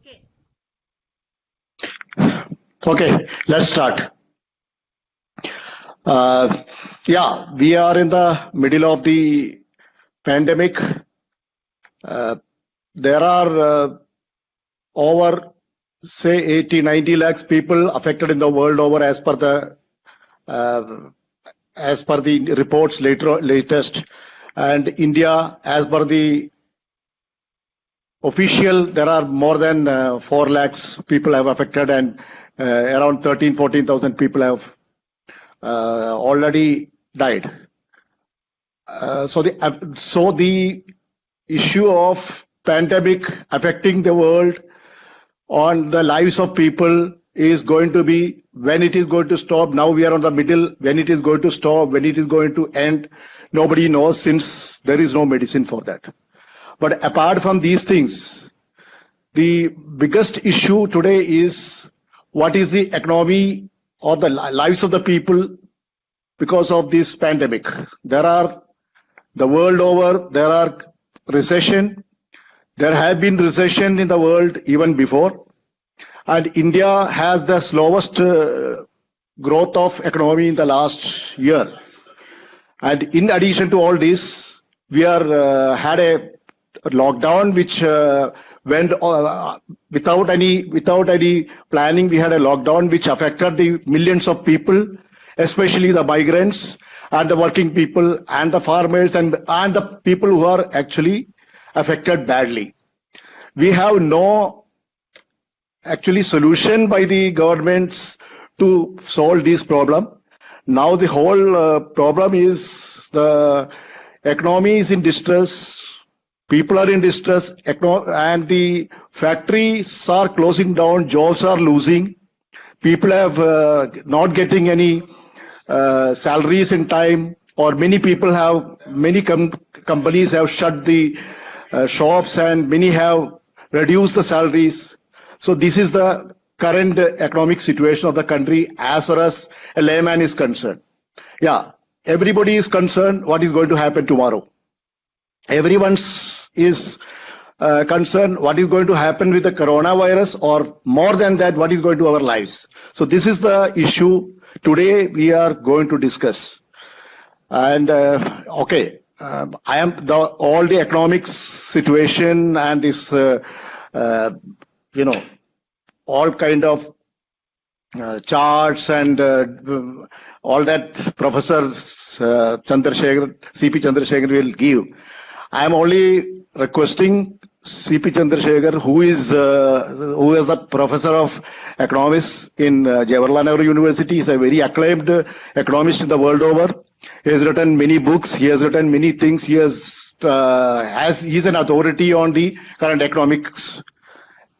Okay. Okay, let's start. Yeah, we are in the middle of the pandemic. There are over, say, 80-90 lakhs people affected in the world over, as per the reports latest. And India, as per the official, there are more than 4 lakhs people have affected, and around 14,000 people have already died. So the issue of pandemic affecting the world on the lives of people is going to be when it is going to stop. Now we are on the middle. When it is going to stop, when it is going to end, nobody knows, since there is no medicine for that. But apart from these things, the biggest issue today is what is the economy or the lives of the people because of this pandemic. The world over, there are recession. There have been recession in the world even before. And India has the slowest growth of economy in the last year. And in addition to all this, we had a lockdown which went without any planning. We had a lockdown which affected the millions of people, especially the migrants and the working people and the farmers and the people who are actually affected badly. We have no actually solution by the governments to solve this problem. Now the whole problem is the economy is in distress, people are in distress, and the factories are closing down, jobs are losing, people have not getting any salaries in time, or many companies have shut the shops, and many have reduced the salaries. So this is the current economic situation of the country as far as a layman is concerned. Yeah, everybody is concerned what is going to happen tomorrow. Everyone is concerned what is going to happen with the coronavirus, or more than that, what is going to our lives. So this is the issue today we are going to discuss. And okay, I am all the economic situation and this, all kind of charts and all that Professor Chandrasekhar, CP Chandrasekhar will give. I am only requesting CP Chandrasekhar, who is the professor of economics in Jawaharlal Nehru University, is a very acclaimed economist in the world over. He has written many books. He has written many things. He he's an authority on the current economics.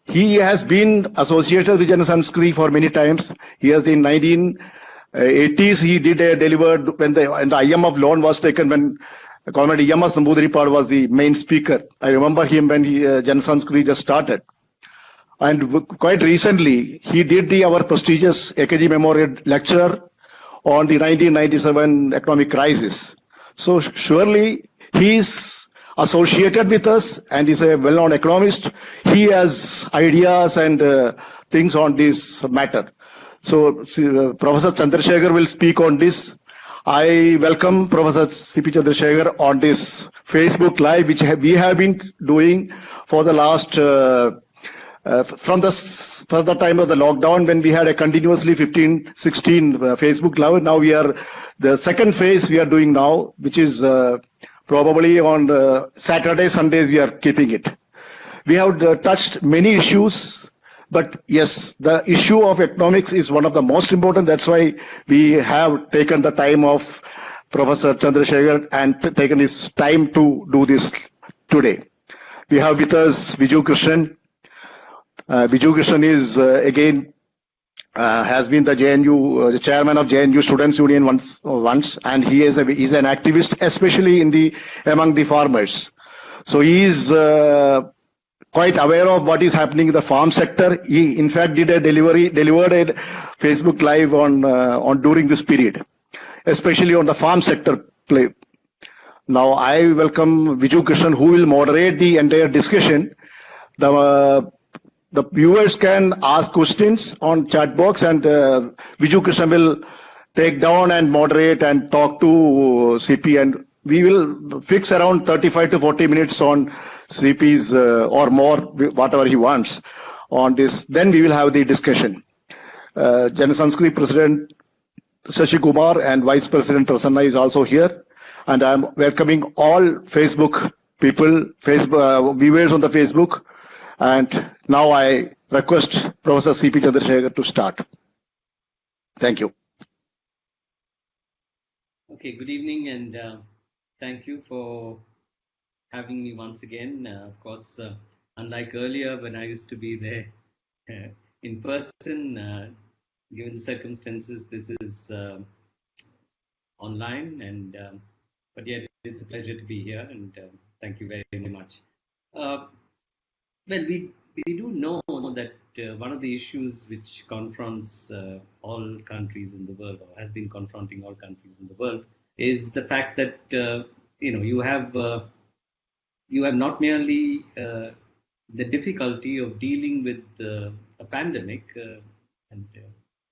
He has been associated with Janasamskriti for many times. He has in 1980s he delivered when the IMF loan was taken, when Comrade Yamas Namboodiripad was the main speaker. I remember him when Janasamskriti just started. And quite recently, he did our prestigious AKG Memorial Lecture on the 1997 economic crisis. So surely he is associated with us and is a well-known economist. He has ideas and things on this matter. So Professor Chandrasekhar will speak on this. I welcome Professor CP Chandrasekhar on this Facebook Live, which we have been doing for the last, from the time of the lockdown, when we had a continuously 15, 16 Facebook Live. Now we are, the second phase we are doing now, which is probably on Saturday, Sundays we are keeping it. We have touched many issues. But yes, the issue of economics is one of the most important. That's why we have taken the time of Professor Chandrasekhar and taken his time to do this today. We have with us Vijoo Krishnan. Vijoo Krishnan is has been the JNU, the chairman of JNU Students Union once, and he's an activist, especially among the farmers. So he is quite aware of what is happening in the farm sector. He, in fact, delivered a Facebook Live on during this period, especially on the farm sector play. Now, I welcome Vijoo Krishnan, who will moderate the entire discussion. The the viewers can ask questions on chat box, and Vijoo Krishnan will take down and moderate and talk to CP, and we will fix around 35 to 40 minutes on CP's or more, whatever he wants on this. Then we will have the discussion. Janasamskriti President Shashi Kumar and Vice President Prasanna is also here, and I am welcoming all Facebook people, viewers on the Facebook. And now I request Professor CP Chandrasekhar to start. Thank you. Okay, good evening, and thank you for having me once again. Of course, unlike earlier when I used to be there in person, given the circumstances, this is online, and but yet it's a pleasure to be here, and thank you very, very much. Well, we do know that one of the issues which confronts all countries in the world, or has been confronting all countries in the world, is the fact that you have not merely the difficulty of dealing with a pandemic, and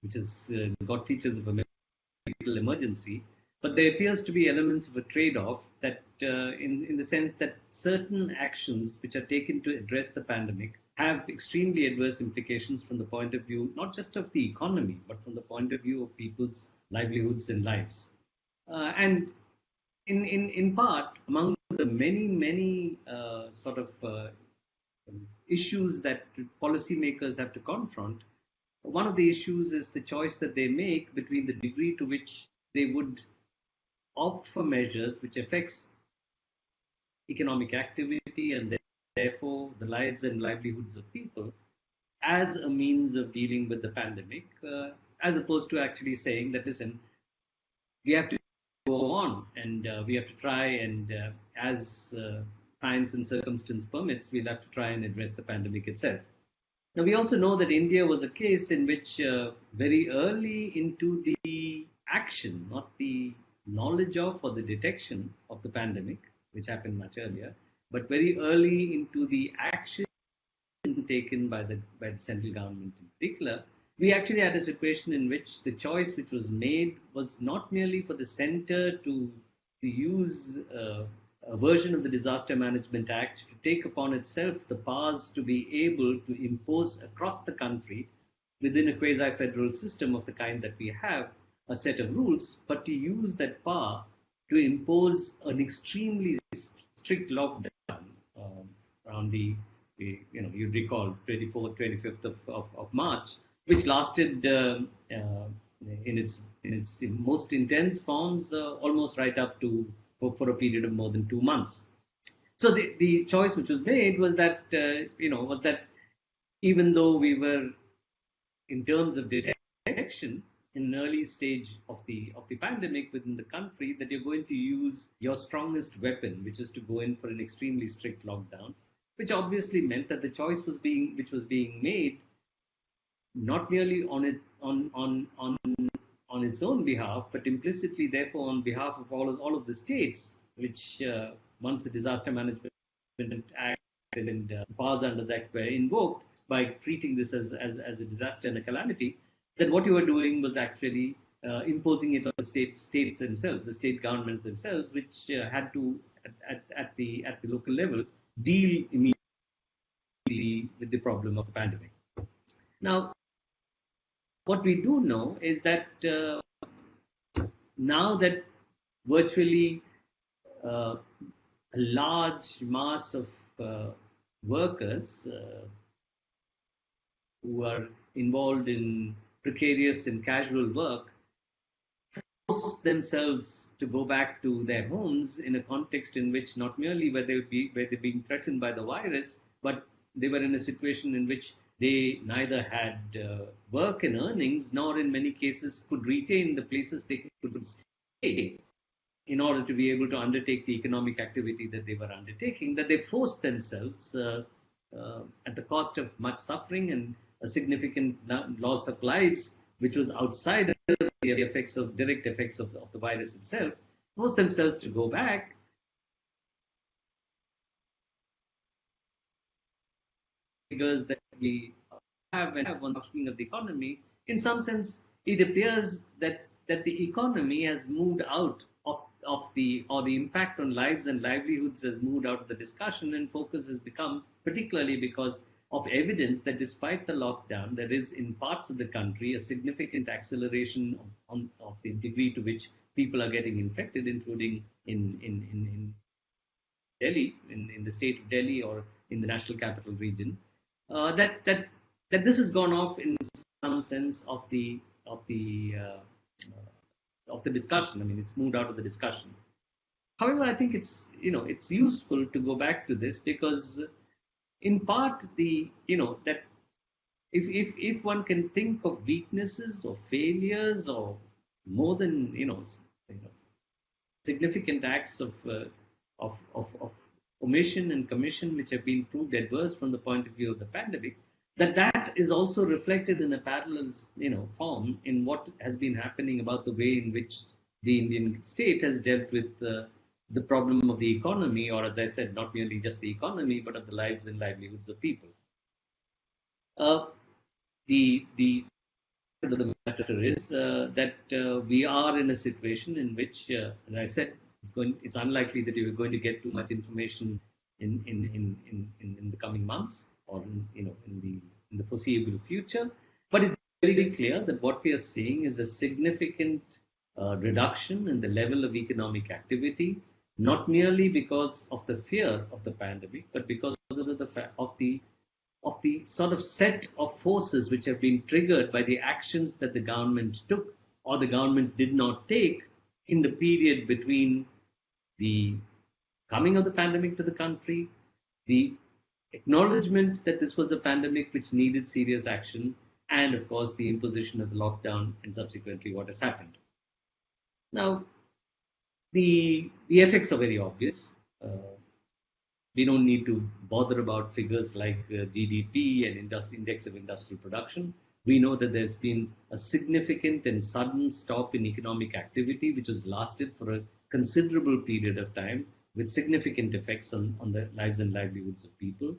which has got features of a medical emergency, but there appears to be elements of a trade-off that, in the sense that certain actions which are taken to address the pandemic have extremely adverse implications from the point of view not just of the economy, but from the point of view of people's livelihoods and lives. And in part, among the many sort of issues that policymakers have to confront, one of the issues is the choice that they make between the degree to which they would opt for measures which affects economic activity and therefore the lives and livelihoods of people as a means of dealing with the pandemic, as opposed to actually saying that, listen, we have to go on and we have to try and as science and circumstance permits, we'll have to try and address the pandemic itself. Now, we also know that India was a case in which very early into the action, not the knowledge of or the detection of the pandemic, which happened much earlier, but very early into the action taken by the central government in particular, we actually had a situation in which the choice which was made was not merely for the center to use a version of the Disaster Management Act to take upon itself the powers to be able to impose across the country within a quasi-federal system of the kind that we have a set of rules, but to use that power to impose an extremely strict lockdown around you'd recall 24th, 25th of March, which lasted in its most intense forms almost right up to for a period of more than 2 months. So the choice which was made was that even though we were in terms of detection in an early stage of the pandemic within the country, that you're going to use your strongest weapon, which is to go in for an extremely strict lockdown, which obviously meant that the choice was being made not merely on its own behalf, but implicitly, therefore, on behalf of all of the states, which once the Disaster Management Act and powers under that were invoked by treating this as a disaster and a calamity, that what you were doing was actually imposing it on the states themselves, the state governments themselves, which had to, at the local level, deal immediately with the problem of the pandemic. Now, what we do know is that now that virtually a large mass of workers who are involved in precarious and casual work force themselves to go back to their homes in a context in which not merely were they being threatened by the virus, but they were in a situation in which they neither had work and earnings, nor in many cases could retain the places they could stay in order to be able to undertake the economic activity that they were undertaking, that they forced themselves at the cost of much suffering and a significant loss of lives, which was outside of the direct effects of the virus itself, forced themselves to go back. figures that we have on talking of the economy, in some sense, it appears that the economy has moved out of the impact on lives and livelihoods has moved out of the discussion, and focus has become, particularly because of evidence that despite the lockdown, there is in parts of the country a significant acceleration of the degree to which people are getting infected, including in Delhi, in the state of Delhi or in the national capital region. That this has gone off in some sense of the discussion. I mean, it's moved out of the discussion. However, I think it's useful to go back to this because, in part, that if one can think of weaknesses or failures or more than significant acts of omission and commission which have been proved adverse from the point of view of the pandemic, that is also reflected in a parallel form in what has been happening about the way in which the Indian state has dealt with the problem of the economy, or as I said, not merely just the economy, but of the lives and livelihoods of people. The matter is that we are in a situation in which, as I said, it's unlikely that you're going to get too much information in the coming months or in the foreseeable future. But it's very clear that what we are seeing is a significant reduction in the level of economic activity, not merely because of the fear of the pandemic, but because of the sort of set of forces which have been triggered by the actions that the government took or the government did not take in the period between the coming of the pandemic to the country, the acknowledgement that this was a pandemic which needed serious action, and of course the imposition of the lockdown and subsequently what has happened. Now, the effects are very obvious. We don't need to bother about figures like GDP and index of industrial production. We know that there's been a significant and sudden stop in economic activity, which has lasted for a considerable period of time, with significant effects on the lives and livelihoods of people.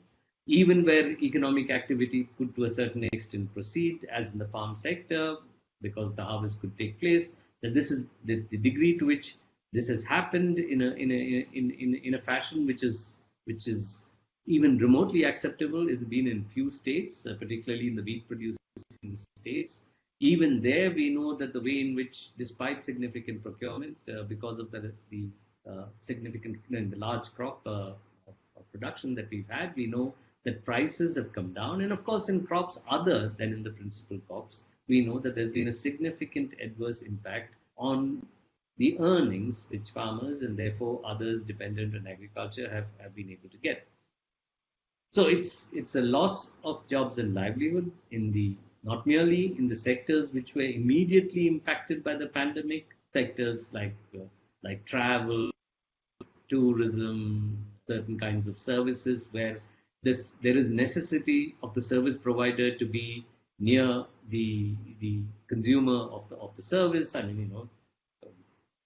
Even where economic activity could to a certain extent proceed, as in the farm sector, because the harvest could take place, that this is the degree to which this has happened in a fashion which is even remotely acceptable has been in few states, particularly in the wheat producing states. Even there, we know that the way in which, despite significant procurement, because of the significant and the large crop of production that we've had, we know that prices have come down. And of course, in crops other than in the principal crops, we know that there's been a significant adverse impact on the earnings which farmers and therefore others dependent on agriculture have been able to get. So it's a loss of jobs and livelihood not merely in the sectors which were immediately impacted by the pandemic, sectors like travel, tourism, certain kinds of services where there is necessity of the service provider to be near the consumer of the service. I mean,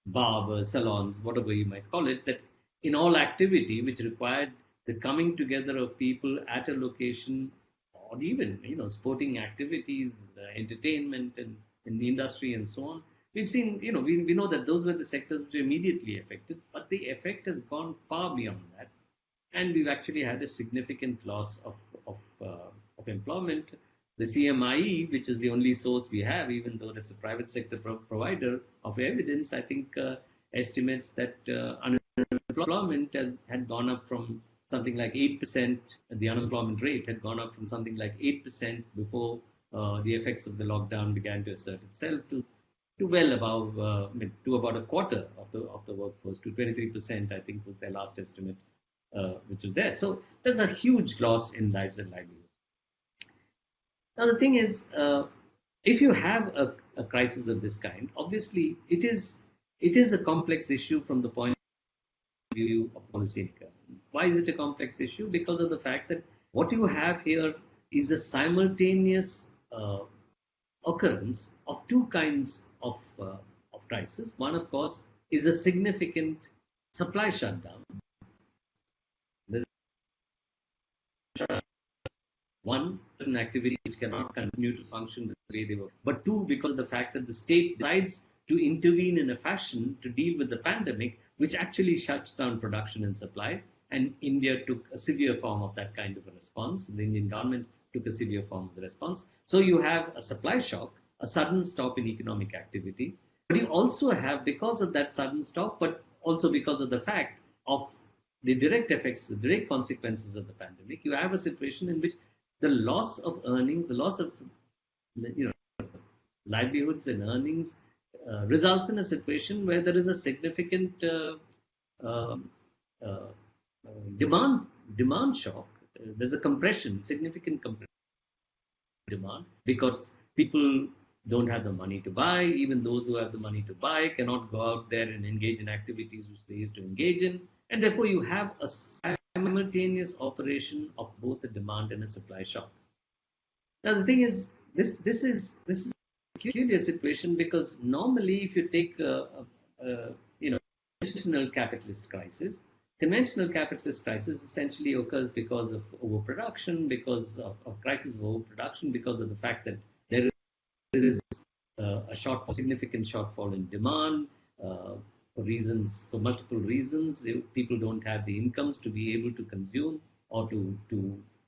barbers, salons, whatever you might call it, that in all activity which required the coming together of people at a location, or even sporting activities, entertainment and in the industry and so on. We've seen, we know that those were the sectors which were immediately affected, but the effect has gone far beyond that, and we've actually had a significant loss of employment. The CMIE, which is the only source we have, even though that's a private sector provider of evidence, I think estimates that unemployment had gone up from something like 8%, the unemployment rate had gone up from something like 8% before the effects of the lockdown began to assert itself to well above, to about a quarter of the workforce, to 23%, I think was their last estimate, which was there. So there's a huge loss in lives and livelihoods. Now the thing is, if you have a crisis of this kind, obviously it is a complex issue from the point of view of policymaker. Why is it a complex issue? Because of the fact that what you have here is a simultaneous occurrence of two kinds of crisis. One, of course, is a significant supply shutdown. One, certain activities which cannot continue to function the way they were. But two, because of the fact that the state decides to intervene in a fashion to deal with the pandemic, which actually shuts down production and supply. And India took a severe form of that kind of a response. The Indian government took a severe form of the response. So you have a supply shock, a sudden stop in economic activity. But you also have, because of that sudden stop, but also because of the fact of the direct effects, the direct consequences of the pandemic, you have a situation in which the loss of earnings, the loss of livelihoods and earnings results in a situation where there is a significant demand shock. There's a significant compression demand, because people don't have the money to buy. Even those who have the money to buy cannot go out there and engage in activities which they used to engage in, and therefore you have a simultaneous operation of both a demand and a supply shock. Now the thing is, this is a peculiar situation, because normally if you take conventional capitalist crisis, essentially occurs because of overproduction, because of crisis of overproduction, because of the fact that there is a significant shortfall in demand for multiple reasons. People don't have the incomes to be able to consume or to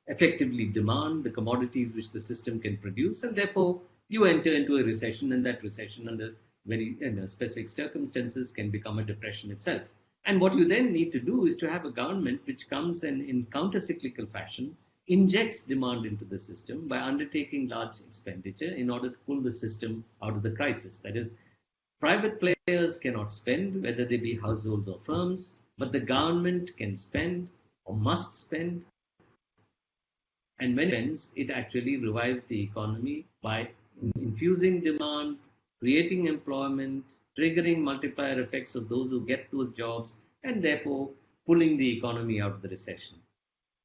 effectively demand the commodities which the system can produce, and therefore you enter into a recession, and that recession, under very specific circumstances, can become a depression itself. And what you then need to do is to have a government which comes and, in counter-cyclical fashion, injects demand into the system by undertaking large expenditure in order to pull the system out of the crisis. That is, private players cannot spend, whether they be households or firms, but the government can spend or must spend. And when it spends, it actually revives the economy by infusing demand, creating employment, triggering multiplier effects of those who get those jobs, and therefore pulling the economy out of the recession.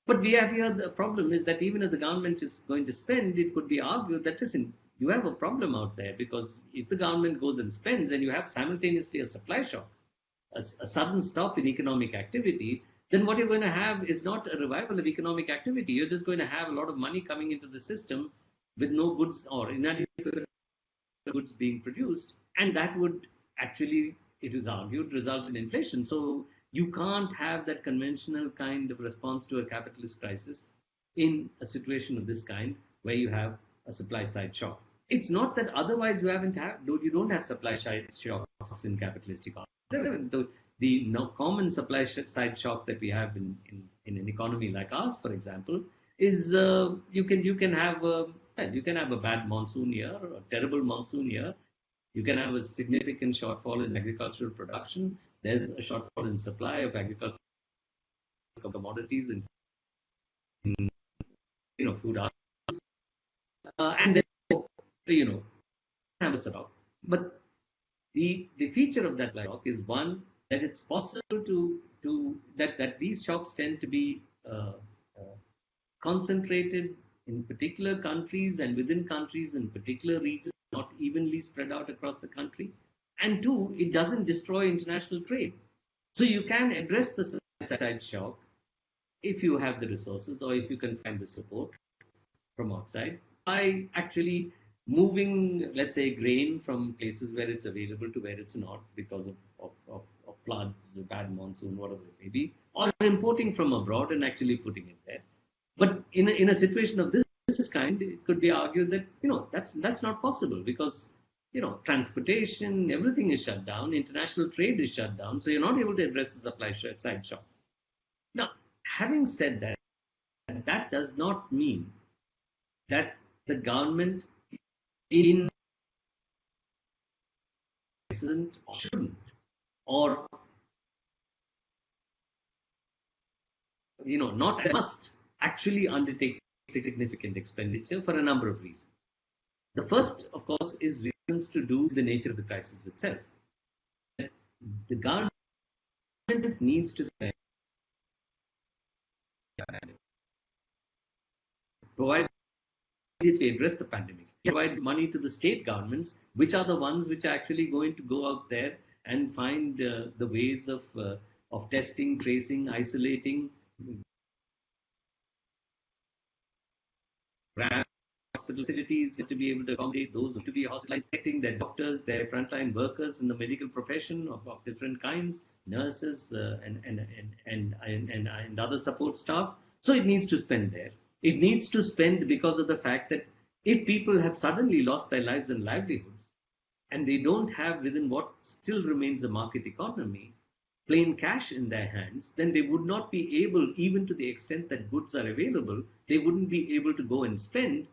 But we have here, the problem is that even if the government is going to spend, it could be argued that, listen, you have a problem out there, because if the government goes and spends and you have simultaneously a supply shock, a sudden stop in economic activity, then what you're going to have is not a revival of economic activity. You're just going to have a lot of money coming into the system with no goods or inadequate goods being produced, and that would actually, it is argued, result in inflation. So you can't have that conventional kind of response to a capitalist crisis in a situation of this kind, where you have a supply side shock. It's not that otherwise you don't have supply side shocks in capitalist economy. The common supply side shock that we have in an economy like ours, for example, is you can have a bad monsoon year, or a terrible monsoon year. You can have a significant shortfall in agricultural production. There's a shortfall in supply of agricultural commodities and food items, and then have a shock. But the feature of that shock is, one, that it's possible that these shocks tend to be concentrated in particular countries and within countries in particular regions, not evenly spread out across the country. And two, it doesn't destroy international trade. So you can address the supply side shock if you have the resources, or if you can find the support from outside, by actually moving, let's say, grain from places where it's available to where it's not, because of floods, bad monsoon, whatever it may be, or importing from abroad and actually putting it there. But in a situation of this kind, it could be argued that that's not possible, because transportation, everything is shut down, international trade is shut down, so you're not able to address the supply side shock. Now, having said that, that does not mean that the government isn't or shouldn't, or not must actually undertake significant expenditure, for a number of reasons. The first, of course, is reasons to do with the nature of the crisis itself. The government needs to spend, provide to address the pandemic, provide money to the state governments, which are the ones which are actually going to go out there and find the ways of testing, tracing, isolating, hospital facilities to be able to accommodate those who to be hospitalized, protecting their doctors, their frontline workers in the medical profession of different kinds, nurses and other support staff. So it needs to spend there. It needs to spend because of the fact that if people have suddenly lost their lives and livelihoods, and they don't have within what still remains a market economy plain cash in their hands, then they would not be able, even to the extent that goods are available, they wouldn't be able to go and spend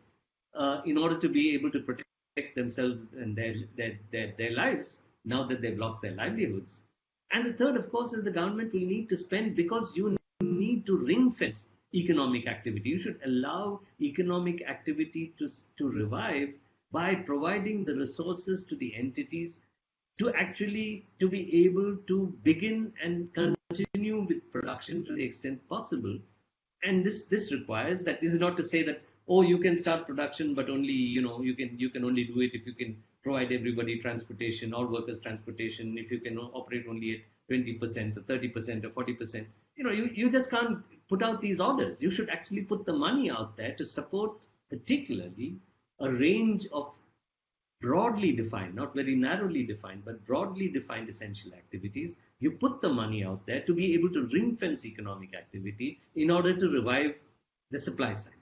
in order to be able to protect themselves and their lives now that they've lost their livelihoods. And the third, of course, is the government will need to spend because you need to ring fence economic activity. You should allow economic activity to revive by providing the resources to the entities to actually to be able to begin and continue with production to the extent possible. And this requires that. This is not to say that, oh, you can start production, but only you can only do it if you can provide everybody transportation, all workers transportation, if you can operate only at 20% or 30% or 40%. You just can't put out these orders. You should actually put the money out there to support particularly a range of broadly defined, not very narrowly defined, but broadly defined essential activities. You put the money out there to be able to ring fence economic activity in order to revive the supply side.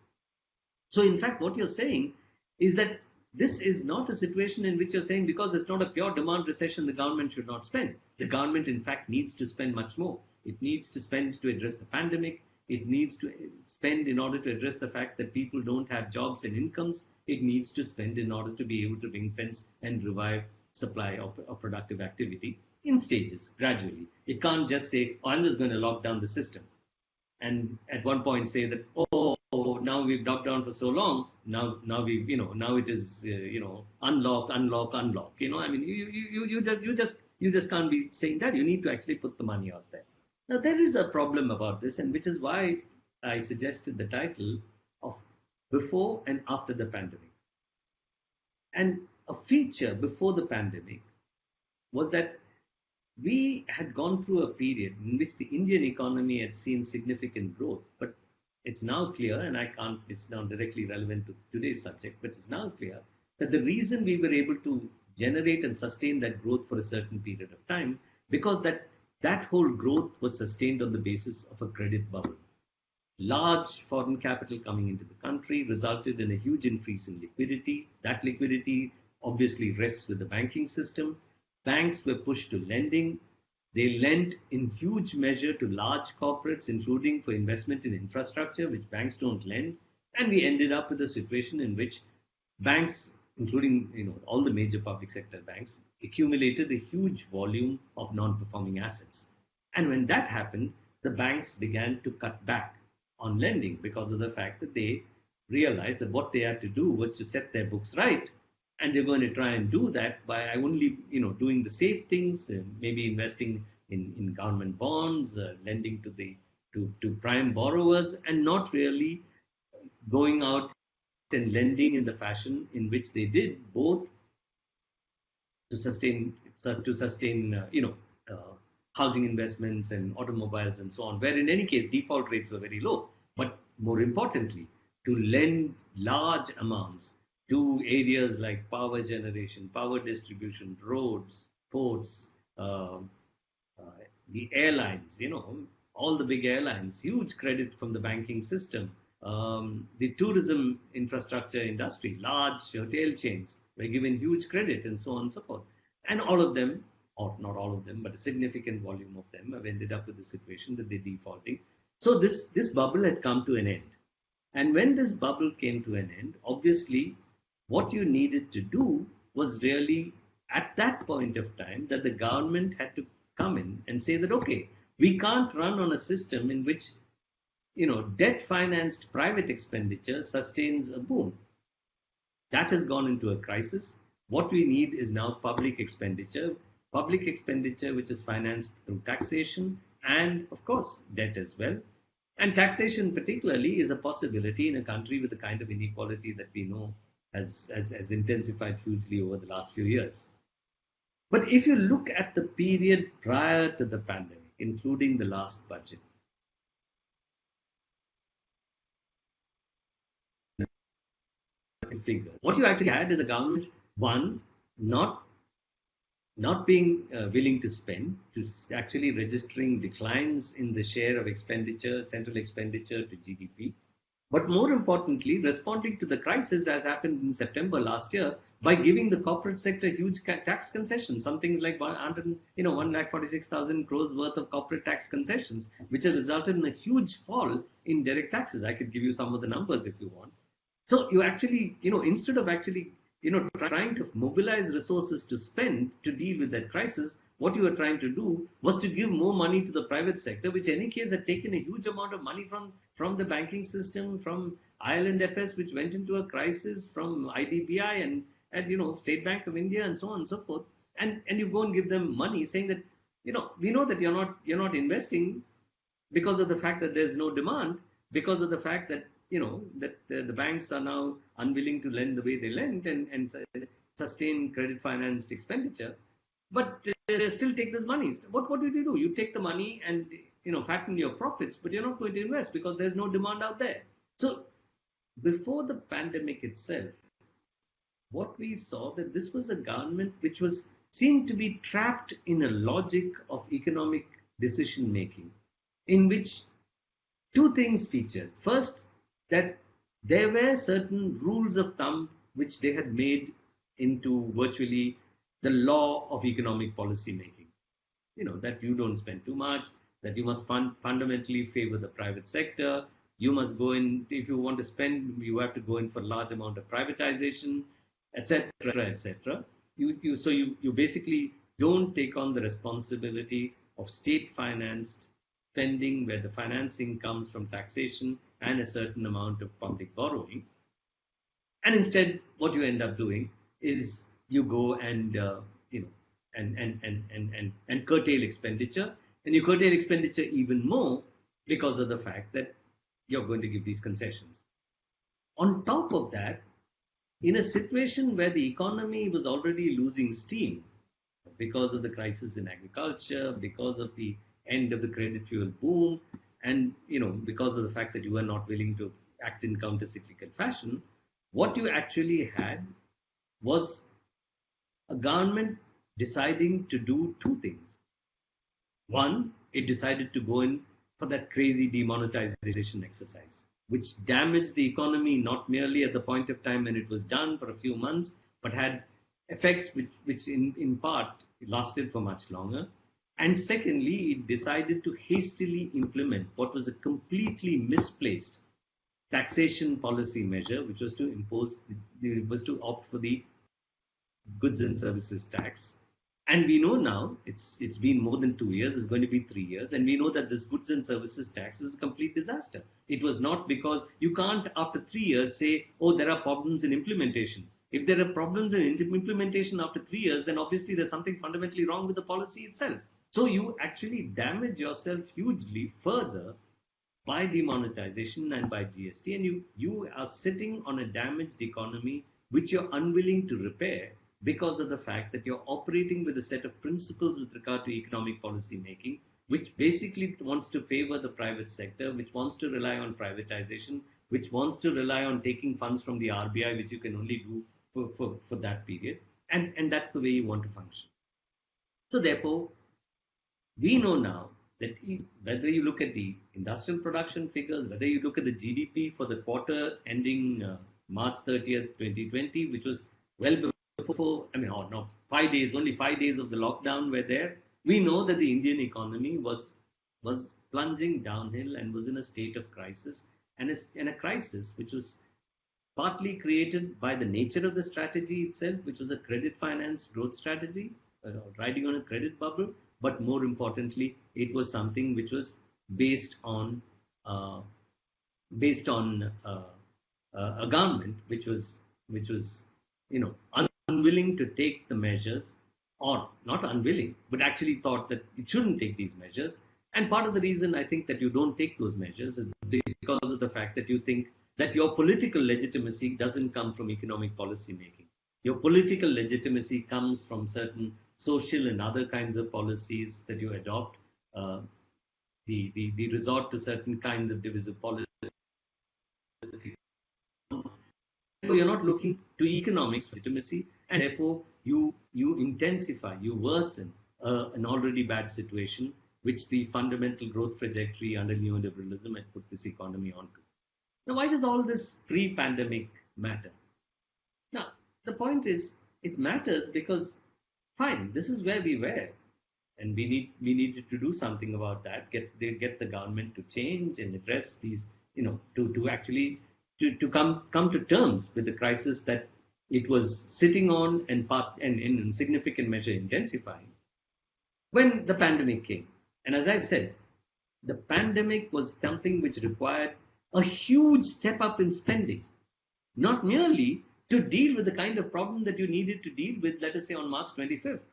So in fact, what you're saying is that this is not a situation in which you're saying because it's not a pure demand recession, the government should not spend. The government, in fact, needs to spend much more. It needs to spend to address the pandemic. It needs to spend in order to address the fact that people don't have jobs and incomes. It needs to spend in order to be able to ring fence and revive supply of productive activity in stages, gradually. It can't just say, oh, I'm just going to lock down the system. And at one point say that, oh, now we've locked down for so long, now we've, now it is, unlock. I mean, you just can't be saying that. You need to actually put the money out there. Now, there is a problem about this, and which is why I suggested the title of Before and After the Pandemic. And a feature before the pandemic was that we had gone through a period in which the Indian economy had seen significant growth, but it's now clear, and it's now directly relevant to today's subject, but it's now clear that the reason we were able to generate and sustain that growth for a certain period of time, because that whole growth was sustained on the basis of a credit bubble. Large foreign capital coming into the country resulted in a huge increase in liquidity. That liquidity obviously rests with the banking system. Banks were pushed to lending. They lent in huge measure to large corporates, including for investment in infrastructure, which banks don't lend. And we ended up with a situation in which banks, including all the major public sector banks, accumulated a huge volume of non-performing assets. And when that happened, the banks began to cut back on lending because of the fact that they realized that what they had to do was to set their books right. And they're going to try and do that by only, doing the safe things, maybe investing in government bonds, lending to prime borrowers, and not really going out and lending in the fashion in which they did, both to sustain housing investments and automobiles and so on, where in any case default rates were very low. But more importantly, to lend large amounts to areas like power generation, power distribution, roads, ports, the airlines, all the big airlines, huge credit from the banking system, the tourism infrastructure industry, large hotel chains were given huge credit, and so on and so forth. And all of them, or not all of them, but a significant volume of them have ended up with the situation that they're defaulting. So this bubble had come to an end. And when this bubble came to an end, obviously, what you needed to do was really, at that point of time, that the government had to come in and say that, okay, we can't run on a system in which, debt-financed private expenditure sustains a boom. That has gone into a crisis. What we need is now public expenditure which is financed through taxation and, of course, debt as well. And taxation particularly is a possibility in a country with the kind of inequality that we know has intensified hugely over the last few years. But if you look at the period prior to the pandemic, including the last budget, figure. What you actually had is a government, one, not being willing to spend, to actually registering declines in the share of expenditure, central expenditure to GDP, but more importantly, responding to the crisis as happened in September last year by giving the corporate sector huge tax concessions, something like 146,000 crores worth of corporate tax concessions, which have resulted in a huge fall in direct taxes. I could give you some of the numbers if you want. So you actually, instead of actually, trying to mobilize resources to spend to deal with that crisis, what you were trying to do was to give more money to the private sector, which in any case had taken a huge amount of money from the banking system, from Ireland FS, which went into a crisis, from IDBI and State Bank of India and so on and so forth. And you go and give them money saying that, we know that you're not investing because of the fact that there's no demand, because of the fact that that the banks are now unwilling to lend the way they lend and sustain credit financed expenditure, but they still take this money. What do you do? You take the money and fatten your profits, but you're not going to invest because there's no demand out there. So before the pandemic itself, what we saw that this was a government which seemed to be trapped in a logic of economic decision making, in which two things featured. First, that there were certain rules of thumb which they had made into virtually the law of economic policy making. That you don't spend too much, that you must fundamentally favor the private sector. You must go in, if you want to spend, you have to go in for a large amount of privatization, etc., etc. You basically don't take on the responsibility of state financed spending, where the financing comes from taxation and a certain amount of public borrowing. And instead, what you end up doing is you go and and curtail expenditure, and you curtail expenditure even more because of the fact that you're going to give these concessions. On top of that, in a situation where the economy was already losing steam because of the crisis in agriculture, because of the end of the credit fuel boom, and because of the fact that you were not willing to act in counter-cyclical fashion, what you actually had was a government deciding to do two things. One, it decided to go in for that crazy demonetization exercise, which damaged the economy not merely at the point of time when it was done for a few months, but had effects which in part lasted for much longer. And secondly, it decided to hastily implement what was a completely misplaced taxation policy measure, which was to opt for the goods and services tax. And we know now, it's been more than 2 years, it's going to be 3 years, and we know that this goods and services tax is a complete disaster. It was not, because you can't after 3 years say, oh, there are problems in implementation. If there are problems in implementation after 3 years, then obviously there's something fundamentally wrong with the policy itself. So you actually damage yourself hugely further by demonetization and by GST, and you are sitting on a damaged economy which you're unwilling to repair because of the fact that you're operating with a set of principles with regard to economic policy making, which basically wants to favor the private sector, which wants to rely on privatization, which wants to rely on taking funds from the RBI, which you can only do for that period. And that's the way you want to function. So therefore, we know now that whether you look at the industrial production figures, whether you look at the GDP for the quarter ending March 30th, 2020, which was well before, only 5 days of the lockdown were there, we know that the Indian economy was plunging downhill and was in a state of crisis, and it's in a crisis which was partly created by the nature of the strategy itself, which was a credit finance growth strategy, riding on a credit bubble. But more importantly, it was something which was based on a government which was unwilling to take the measures, or not unwilling, but actually thought that it shouldn't take these measures. And part of the reason I think that you don't take those measures is because of the fact that you think that your political legitimacy doesn't come from economic policy making. Your political legitimacy comes from certain social and other kinds of policies that you adopt, the resort to certain kinds of divisive policies. therefore you're not looking to economics legitimacy, and therefore you intensify, you worsen an already bad situation, which the fundamental growth trajectory under neoliberalism had put this economy onto. Now, why does all this pre-pandemic matter? Now, the point is, it matters because, fine, this is where we were, and we needed to do something about that. Get the government to change and address these, to actually to come to terms with the crisis that it was sitting on and in significant measure intensifying when the pandemic came. And as I said, the pandemic was something which required a huge step up in spending, not merely to deal with the kind of problem that you needed to deal with, let us say, on March 25th.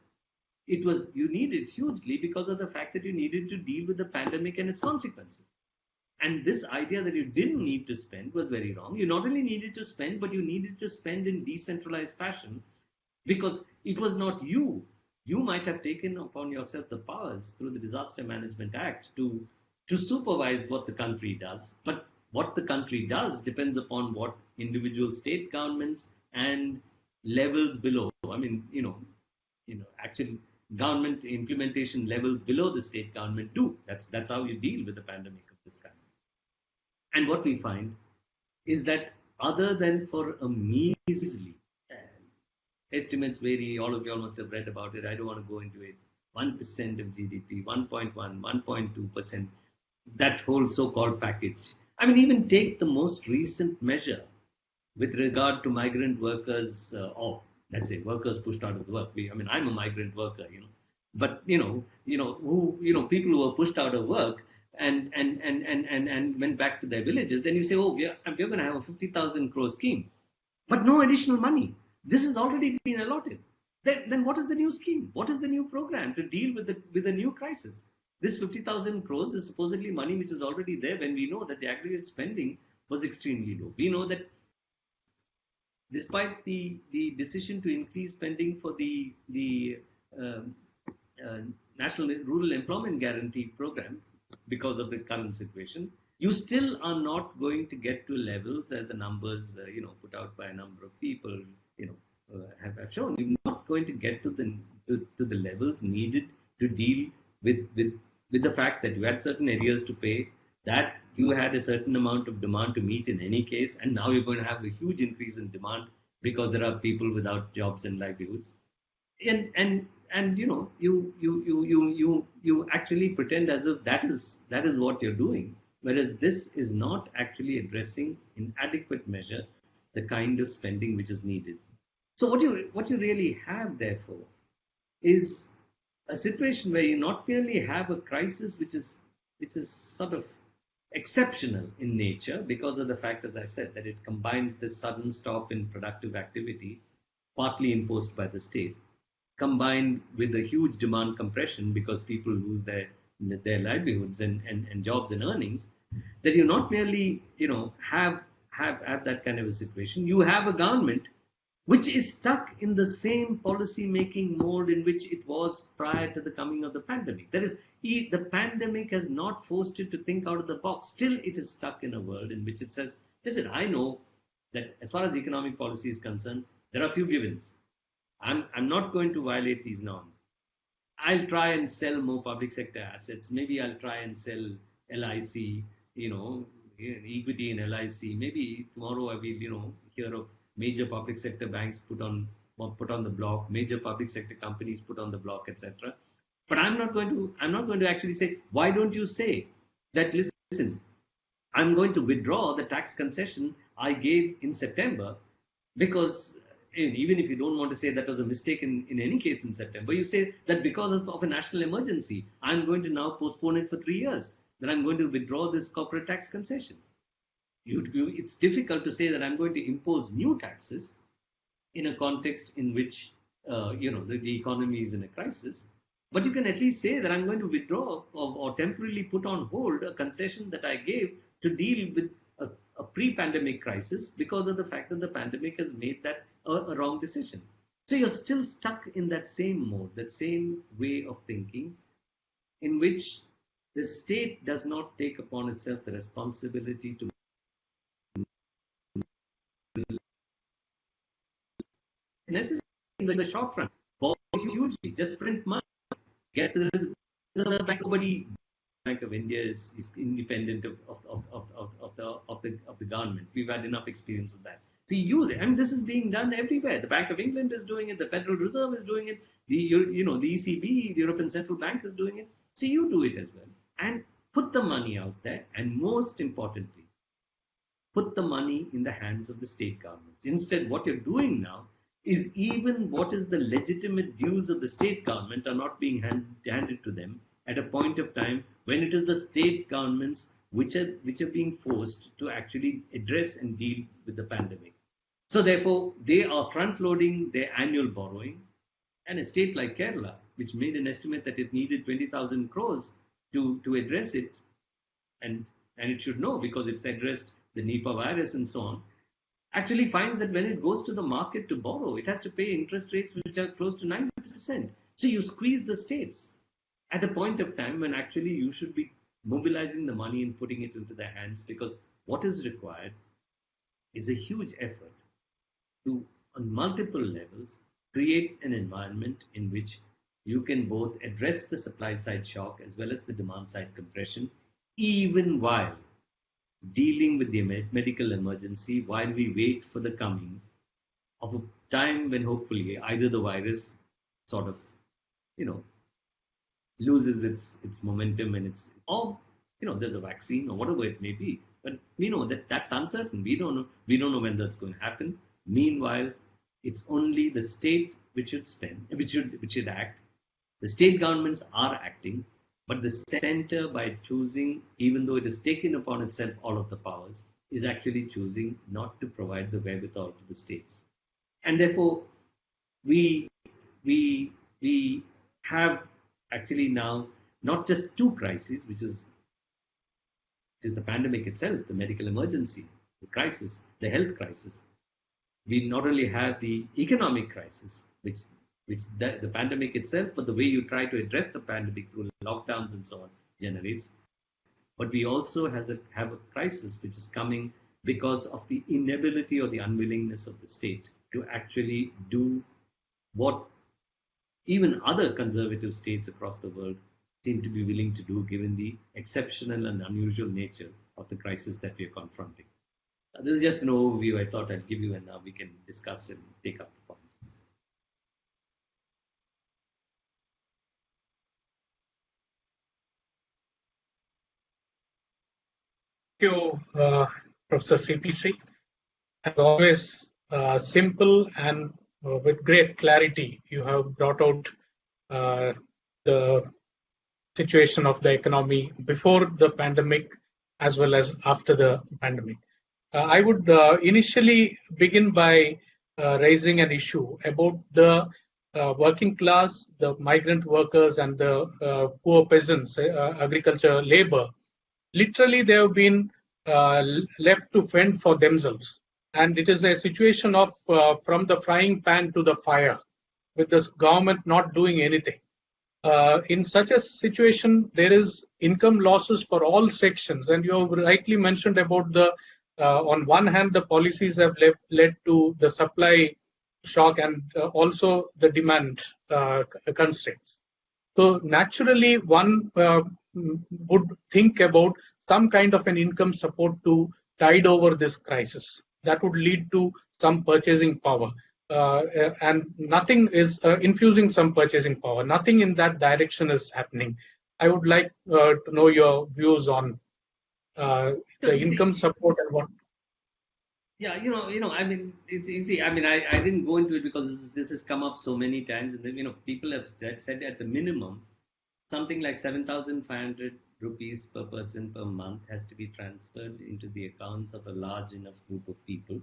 It was, you needed hugely because of the fact that you needed to deal with the pandemic and its consequences. And this idea that you didn't need to spend was very wrong. You not only needed to spend, but you needed to spend in decentralized fashion, because it was not you. You might have taken upon yourself the powers through the Disaster Management Act to supervise what the country does. But what the country does depends upon what individual state governments and levels below, actually government implementation levels below the state government do. That's how you deal with a pandemic of this kind. And what we find is that other than for a measly, estimates vary, all of you all must have read about it, I don't want to go into it, 1% of GDP, 1.1, 1.2%, that whole so-called package. I mean, even take the most recent measure with regard to migrant workers, or let's say workers pushed out of the work. I'm a migrant worker, but people who were pushed out of work and went back to their villages, and you say, oh, we're going to have a 50,000 crore scheme, but no additional money. This has already been allotted. Then what is the new scheme? What is the new program to deal with the new crisis? This 50,000 crores is supposedly money which is already there, when we know that the aggregate spending was extremely low. We know that despite the decision to increase spending for the National Rural Employment Guarantee Program because of the current situation, you still are not going to get to levels as the numbers put out by a number of people have shown. You're not going to get to the levels needed to deal with the fact that you had certain areas to pay, that you had a certain amount of demand to meet in any case, and now you're going to have a huge increase in demand because there are people without jobs and livelihoods, and you actually pretend as if that is what you're doing, whereas this is not actually addressing in adequate measure the kind of spending which is needed. So what you really have, therefore, is a situation where you not merely have a crisis which is sort of exceptional in nature because of the fact, as I said, that it combines this sudden stop in productive activity, partly imposed by the state, combined with a huge demand compression because people lose their livelihoods and jobs and earnings, that you not merely have that kind of a situation. You have a government which is stuck in the same policy-making mode in which it was prior to the coming of the pandemic. That is, the pandemic has not forced it to think out of the box. Still, it is stuck in a world in which it says, listen, I know that as far as economic policy is concerned, there are few givens. I'm not going to violate these norms. I'll try and sell more public sector assets. Maybe I'll try and sell LIC, equity in LIC. Maybe tomorrow I will, hear of major public sector banks put on the block, major public sector companies put on the block, etc. But I'm not going to actually say, why don't you say that, listen, I'm going to withdraw the tax concession I gave in September, because even if you don't want to say that was a mistake in any case in September, you say that because of a national emergency, I'm going to now postpone it for 3 years, that I'm going to withdraw this corporate tax concession. It's difficult to say that I'm going to impose new taxes in a context in which the economy is in a crisis, but you can at least say that I'm going to withdraw or temporarily put on hold a concession that I gave to deal with a pre-pandemic crisis because of the fact that the pandemic has made that a wrong decision. So you're still stuck in that same mode, that same way of thinking, in which the state does not take upon itself the responsibility to necessary in the short run. Borrow hugely, just print money, get the Reserve Bank. Nobody, Bank of India is independent of the government. We've had enough experience of that. So you use it. I mean, this is being done everywhere. The Bank of England is doing it. The Federal Reserve is doing it. The ECB, the European Central Bank, is doing it. So you do it as well, and put the money out there. And most importantly, put the money in the hands of the state governments. Instead, what you're doing now is even what is the legitimate dues of the state government are not being handed to them at a point of time when it is the state governments which are being forced to actually address and deal with the pandemic. So therefore, they are front-loading their annual borrowing. And a state like Kerala, which made an estimate that it needed 20,000 crores to address it, and it should know because it's addressed the Nipah virus and so on, actually finds that when it goes to the market to borrow, it has to pay interest rates which are close to 90%. So you squeeze the states at a point of time when actually you should be mobilizing the money and putting it into their hands, because what is required is a huge effort to, on multiple levels, create an environment in which you can both address the supply side shock as well as the demand side compression, even while dealing with the medical emergency, while we wait for the coming of a time when hopefully either the virus sort of, loses its momentum and or there's a vaccine or whatever it may be. But we know that that's uncertain. We don't know when that's going to happen. Meanwhile, it's only the state which should act. The state governments are acting, but the center, by choosing, even though it has taken upon itself all of the powers, is actually choosing not to provide the wherewithal to the states. And therefore, we have actually now not just two crises, which is the pandemic itself, the medical emergency, the crisis, the health crisis. We not only have the economic crisis, which the pandemic itself, but the way you try to address the pandemic through lockdowns and so on generates. But we also have a crisis which is coming because of the inability or the unwillingness of the state to actually do what even other conservative states across the world seem to be willing to do, given the exceptional and unusual nature of the crisis that we are confronting. This is just an overview I thought I'd give you, and now we can discuss and take up the points. Thank you, Professor CPC. As always, simple and with great clarity, you have brought out the situation of the economy before the pandemic as well as after the pandemic. I would initially begin by raising an issue about the working class, the migrant workers, and the poor peasants, agriculture labor. Literally, they have been left to fend for themselves. And it is a situation of from the frying pan to the fire, with this government not doing anything. In such a situation, there is income losses for all sections. And you have rightly mentioned about the, on one hand, the policies have led to the supply shock and also the demand constraints. So naturally, one would think about some kind of an income support to tide over this crisis. That would lead to some purchasing power. And nothing is infusing some purchasing power. Nothing in that direction is happening. I would like to know your views on the income support and what. Yeah, I mean, it's easy. I mean, I didn't go into it because this has come up so many times, and then, people have said at the minimum, something like 7,500 rupees per person per month has to be transferred into the accounts of a large enough group of people.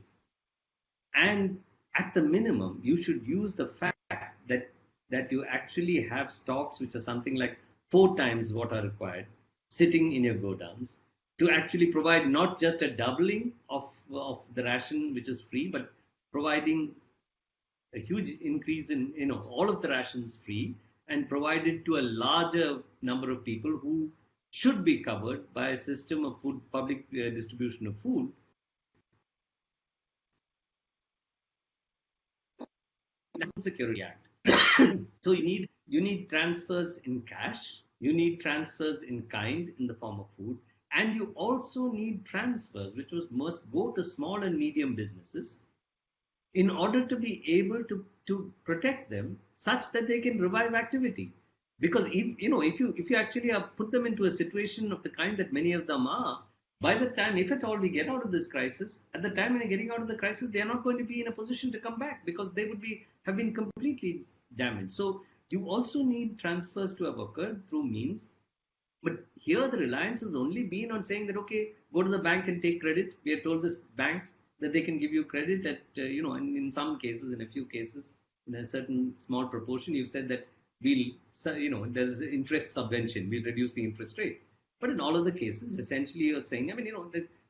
And at the minimum, you should use the fact that you actually have stocks which are something like 4 times what are required sitting in your godowns to actually provide not just a doubling of the ration which is free, but providing a huge increase in all of the rations free and provided to a larger number of people who should be covered by a system of food, public distribution of food. National Security Act. So you need transfers in cash, you need transfers in kind in the form of food, and you also need transfers which must go to small and medium businesses in order to be able to protect them such that they can revive activity. Because if you actually put them into a situation of the kind that many of them are, by the time, if at all, we get out of this crisis, at the time when they're getting out of the crisis, they are not going to be in a position to come back because they would have been completely damaged. So you also need transfers to have occurred through means. But here the reliance has only been on saying that, okay, go to the bank and take credit. We have told the banks that they can give you credit at, in some cases, in a few cases, in a certain small proportion, you've said that there's interest subvention, we'll reduce the interest rate. But in all of the cases, essentially you're saying,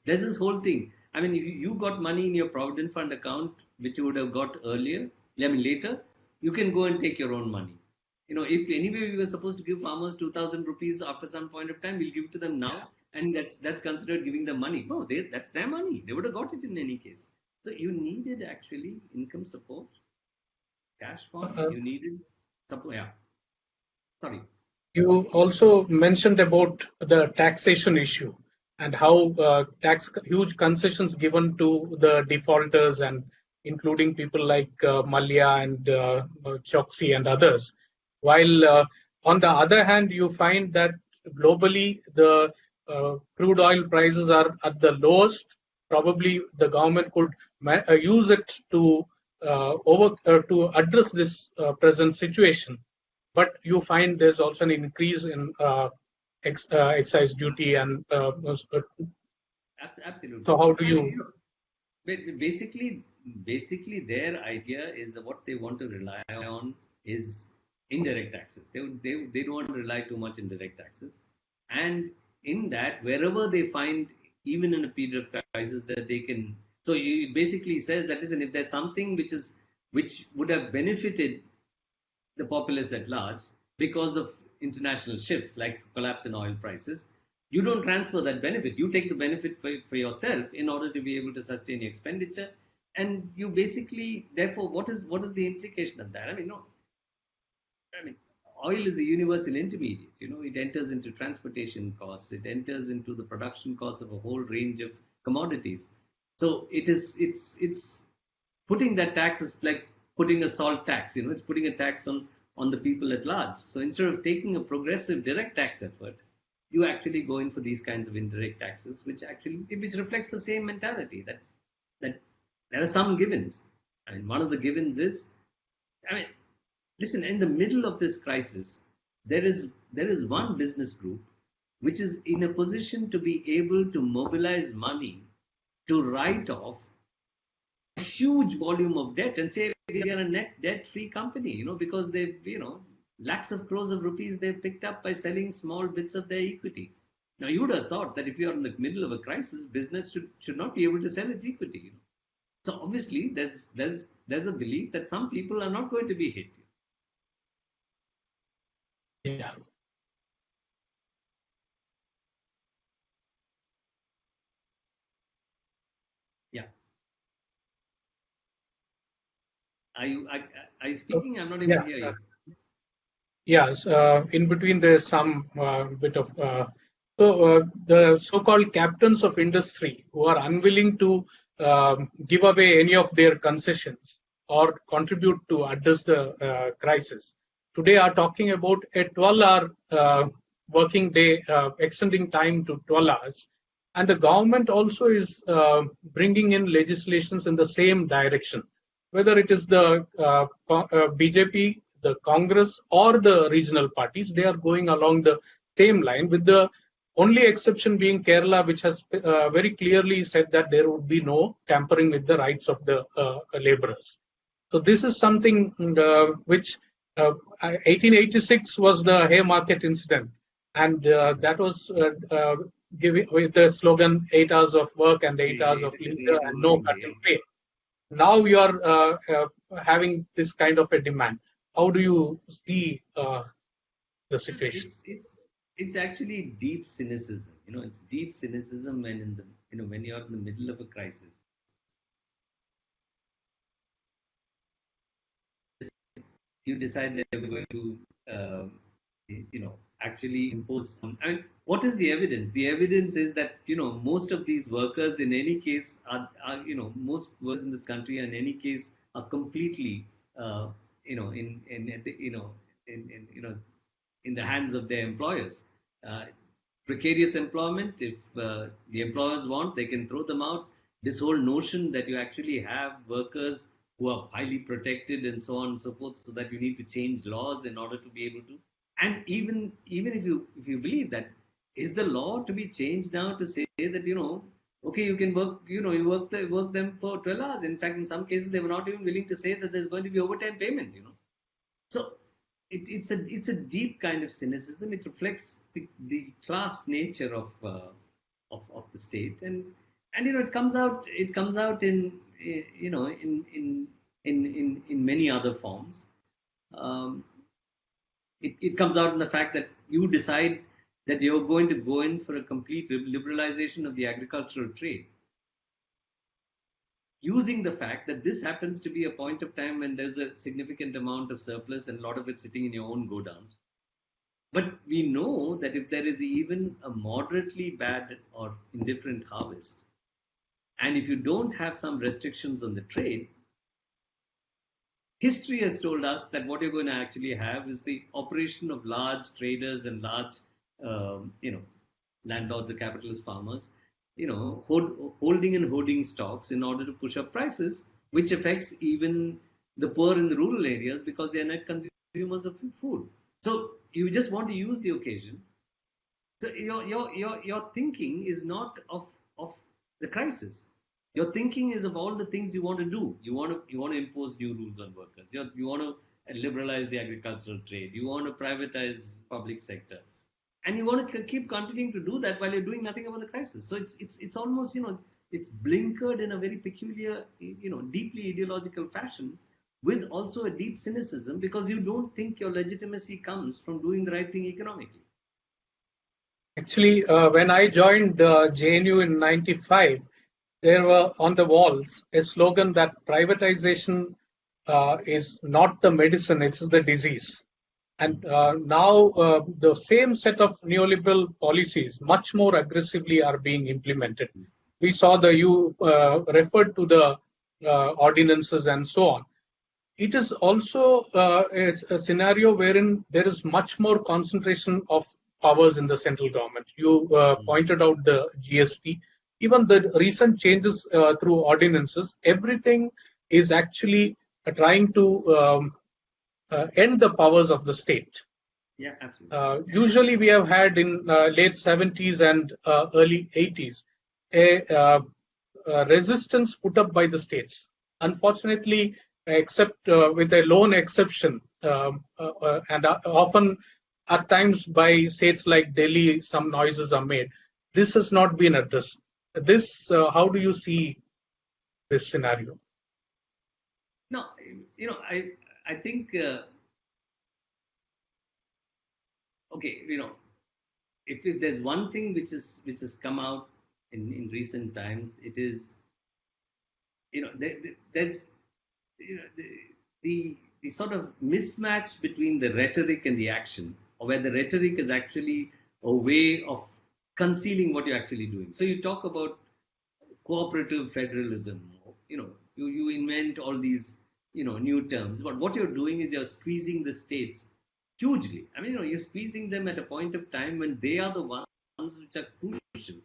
there's this whole thing. You got money in your Provident Fund account, which you would have got later, you can go and take your own money. If anyway we were supposed to give farmers 2,000 rupees after some point of time, we'll give it to them now, and that's considered giving them money. No, that's their money. They would have got it in any case. So you needed actually income support, cash form. You needed support. Yeah. Sorry. You also mentioned about the taxation issue and how huge concessions given to the defaulters, and including people like Malia and Choksi and others. While on the other hand, you find that globally the crude oil prices are at the lowest. Probably the government could use it to to address this present situation. But you find there's also an increase in excise duty and absolutely. So how do you? Basically, their idea is that what they want to rely on is indirect taxes. They don't want to rely too much on direct taxes, and in that, wherever they find, even in a period of crisis, that they can. So it basically says that, listen, if there's something which would have benefited the populace at large because of international shifts like collapse in oil prices, you don't transfer that benefit. You take the benefit for yourself in order to be able to sustain your expenditure, and you basically, therefore, what is the implication of that? Oil is a universal intermediate. It enters into transportation costs. It enters into the production costs of a whole range of commodities. So it's putting that tax is like putting a salt tax. It's putting a tax on the people at large. So instead of taking a progressive direct tax effort, you actually go in for these kinds of indirect taxes, which reflects the same mentality that there are some givens. One of the givens is, listen, in the middle of this crisis, there is one business group which is in a position to be able to mobilize money to write off a huge volume of debt and say we are a net debt-free company, because they've, lakhs of crores of rupees they've picked up by selling small bits of their equity. Now, you would have thought that if you are in the middle of a crisis, business should not be able to sell its equity. So obviously, there's a belief that some people are not going to be hit. Yeah. Yeah. Are you speaking? I'm not able to hear you. Yes, in between there's some bit of the so-called captains of industry who are unwilling to give away any of their concessions or contribute to address the crisis. Today are talking about a 12-hour working day, extending time to 12 hours. And the government also is bringing in legislations in the same direction, whether it is the BJP, the Congress, or the regional parties. They are going along the same line, with the only exception being Kerala, which has very clearly said that there would be no tampering with the rights of the laborers. So this is something which 1886 was the Haymarket incident, and that was giving with the slogan 8 hours of work and 8 hours of leisure and no cut in pay. Now you are having this kind of a demand. How do you see the situation? It's actually deep cynicism. It's deep cynicism when when you're in the middle of a crisis. you decide that you're going to, actually impose some. I mean, what is the evidence? The evidence is that most of these workers, in any case, are most workers in this country, in any case, are completely, in the hands of their employers. Uh, Precarious employment, if the employers want, they can throw them out. This whole notion that you actually have workers who are highly protected and so on and so forth, so that you need to change laws in order to be able to. And even if you believe that, is the law to be changed now to say that okay, you can work, you work them for 12 hours. In fact, in some cases, they were not even willing to say that there's going to be overtime payment. So it's a deep kind of cynicism. It reflects the class nature of the state, and it comes out in in many other forms. Um, it comes out in the fact that you decide that you're going to go in for a complete liberalization of the agricultural trade, using the fact that this happens to be a point of time when there's a significant amount of surplus and a lot of it sitting in your own godowns. But we know that if there is even a moderately bad or indifferent harvest, and if you don't have some restrictions on the trade, history has told us that what you're going to actually have is the operation of large traders and large, landlords or capitalist farmers, holding and hoarding stocks in order to push up prices, which affects even the poor in the rural areas because they are net consumers of food. So you just want to use the occasion. So your thinking is not of the crisis. Your thinking is of all the things you want to do. You want to impose new rules on workers. You want to liberalize the agricultural trade. You want to privatize public sector, and you want to keep continuing to do that while you're doing nothing about the crisis. So it's almost it's blinkered in a very peculiar, deeply ideological fashion, with also a deep cynicism, because you don't think your legitimacy comes from doing the right thing economically. Actually, when I joined JNU in '95, there were on the walls a slogan that privatization is not the medicine, it's the disease. And now the same set of neoliberal policies much more aggressively are being implemented. We saw you referred to the ordinances and so on. It is also a scenario wherein there is much more concentration of powers in the central government. You pointed out the GST. Even the recent changes through ordinances, everything is actually trying to end the powers of the state. Yeah, absolutely. Usually we have had in late 70s and early 80s a resistance put up by the states. Unfortunately, except with a lone exception, and often at times by states like Delhi, some noises are made. This has not been addressed. How do you see this scenario? No, I think okay, if there's one thing which has come out in recent times, it is there's the sort of mismatch between the rhetoric and the action, or where the rhetoric is actually a way of concealing what you're actually doing. So you talk about cooperative federalism, you invent all these new terms, but what you're doing is you're squeezing the states hugely. I mean, you're squeezing them at a point of time when they are the ones which are crucial.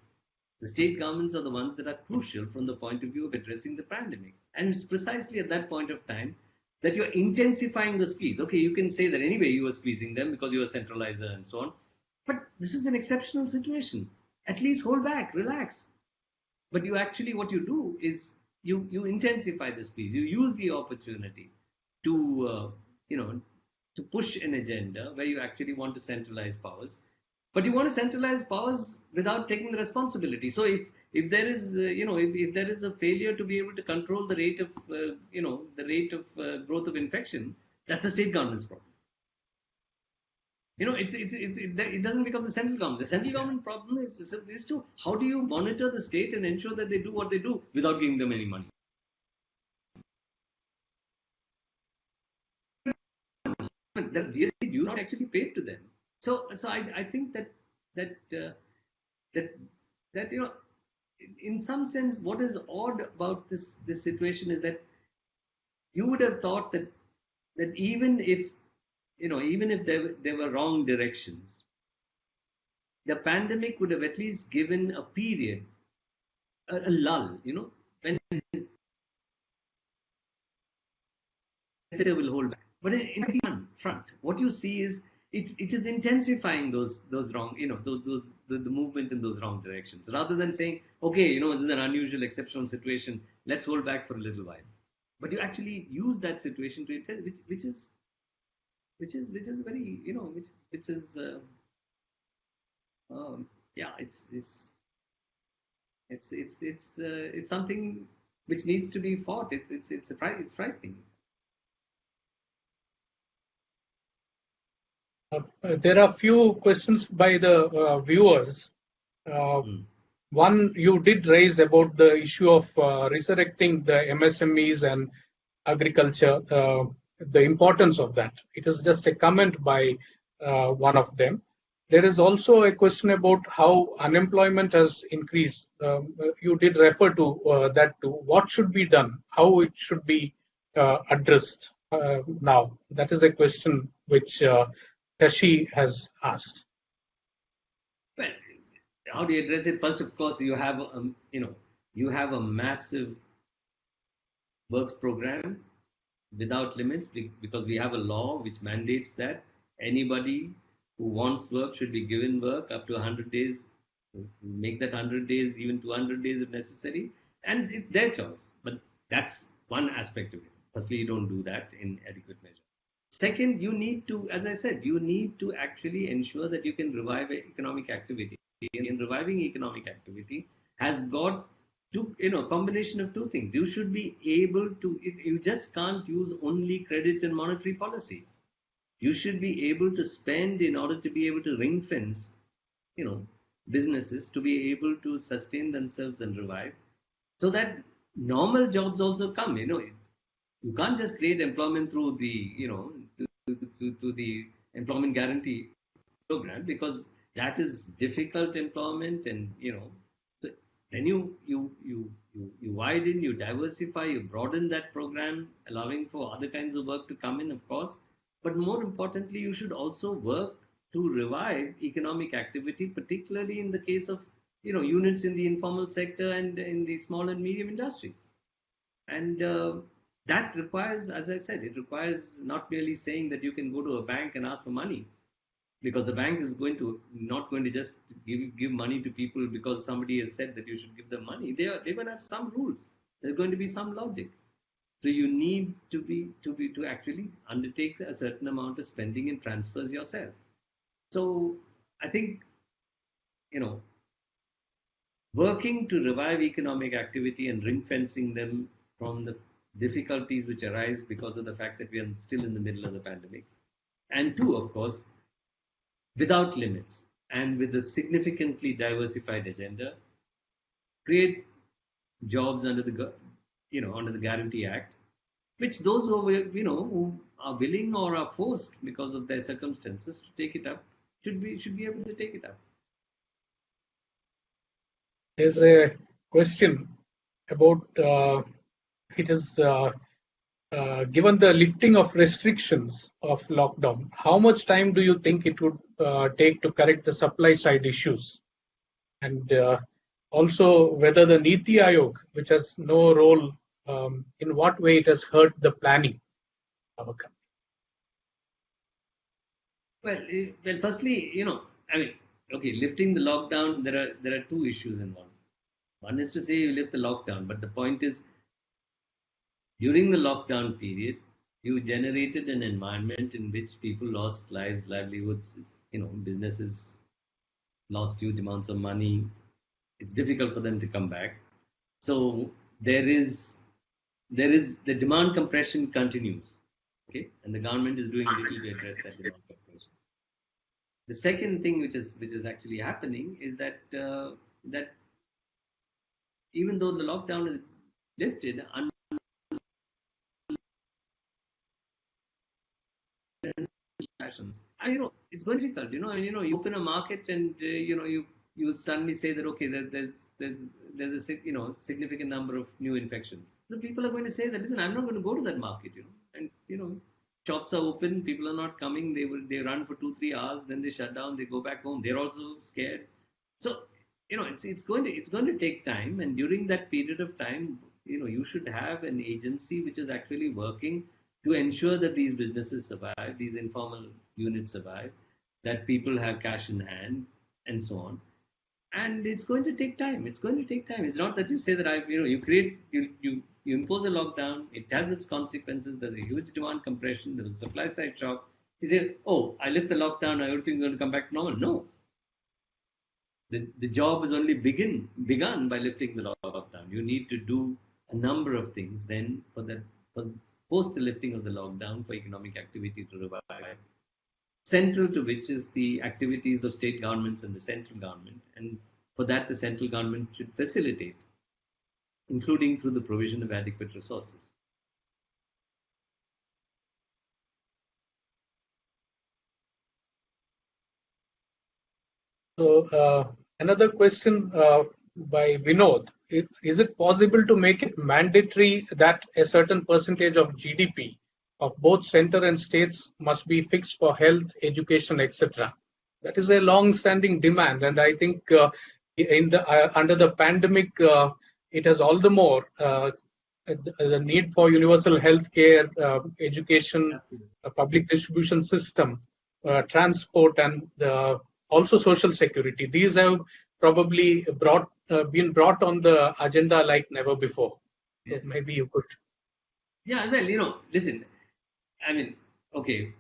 The state governments are the ones that are crucial from the point of view of addressing the pandemic. And it's precisely at that point of time that you're intensifying the squeeze. Okay, you can say that anyway you were squeezing them because you're a centralizer and so on. But this is an exceptional situation. At least hold back, relax. But what you do is you intensify the squeeze. You use the opportunity to to push an agenda where you actually want to centralize powers, but you want to centralize powers without taking the responsibility. So if there is if there is a failure to be able to control the rate of growth of infection, that's a state government's problem. It doesn't become the central government. The central government problem is to how do you monitor the state and ensure that they do what they do without giving them any money. the GST do not actually pay to them. So I think that in some sense, what is odd about this situation is that you would have thought that even if there were wrong directions, the pandemic would have at least given a period, a lull, when they will hold back. But in one front, what you see is it is intensifying those wrong, the movement in those wrong directions, rather than saying, okay, this is an unusual, exceptional situation. Let's hold back for a little while. But you actually use that situation to intend, which is very, which is yeah, it's something which needs to be fought. It's frightening. There are few questions by the viewers. One you did raise about the issue of resurrecting the MSMEs and agriculture, the importance of that. It is just a comment by one of them. There is also a question about how unemployment has increased. You did refer to that too. What should be done? How it should be addressed now? That is a question which Tashi has asked. Well, how do you address it? First, of course, you have a massive works program without limits, because we have a law which mandates that anybody who wants work should be given work up to 100 days. Make that 100 days, even 200 days if necessary, and it's their choice. But that's one aspect of it. Firstly, you don't do that in adequate measure. Second, you need to, as I said, you need to actually ensure that you can revive economic activity. And reviving economic activity has got combination of two things. You should be able to, you just can't use only credit and monetary policy. You should be able to spend in order to be able to ring fence, businesses to be able to sustain themselves and revive, so that normal jobs also come. You can't just create employment through the, to the employment guarantee program, because that is difficult employment, and so then you widen, you diversify, you broaden that program, allowing for other kinds of work to come in, of course. But more importantly, you should also work to revive economic activity, particularly in the case of units in the informal sector and in the small and medium industries. And that requires, as I said, it requires not merely saying that you can go to a bank and ask for money, because the bank is not going to just give money to people because somebody has said that you should give them money. They're going to have some rules. There's going to be some logic. So you need to actually undertake a certain amount of spending and transfers yourself. So I think, working to revive economic activity and ring fencing them from the difficulties which arise because of the fact that we are still in the middle of the pandemic. And two, of course, without limits and with a significantly diversified agenda, create jobs under the Guarantee Act, which those who are willing or are forced because of their circumstances to take it up should be able to take it up. There's a question about it is given the lifting of restrictions of lockdown, how much time do you think it would take to correct the supply side issues? And also whether the Niti Aayog, which has no role, in what way it has hurt the planning of a country? Well, firstly, lifting the lockdown, there are two issues involved. One is to say you lift the lockdown, but the point is, during the lockdown period, you generated an environment in which people lost lives, livelihoods, businesses lost huge amounts of money. It's difficult for them to come back. So there is the demand compression continues. Okay, and the government is doing little to address that demand compression. The second thing which is actually happening is that that even though the lockdown is lifted, it's going to be difficult. You open a market and you suddenly say that okay, there's a significant number of new infections. The people are going to say that listen, I'm not going to go to that market. And shops are open, people are not coming. They run for 2-3 hours, then they shut down. They go back home. They're also scared. So it's going to take time, and during that period of time, you should have an agency which is actually working to ensure that these businesses survive, these informal units survive, that people have cash in hand, and so on. And it's going to take time. It's going to take time. It's not that you say that you impose a lockdown. It has its consequences. There's a huge demand compression. There's a supply side shock. You say, oh, I lift the lockdown. Everything's going to come back to normal. No. The job is only begun by lifting the lockdown. You need to do a number of things then for post the lifting of the lockdown for economic activity to revive. Central to which is the activities of state governments and the central government. And for that, the central government should facilitate, including through the provision of adequate resources. So another question by Vinod. Is it possible to make it mandatory that a certain percentage of GDP of both center and states must be fixed for health, education, etc.? That is a long-standing demand, and I think under the pandemic, it has all the more the need for universal health care, education, a public distribution system, transport, and also social security. These have probably been brought on the agenda like never before. So maybe you could. Yeah, well, listen, I mean, okay.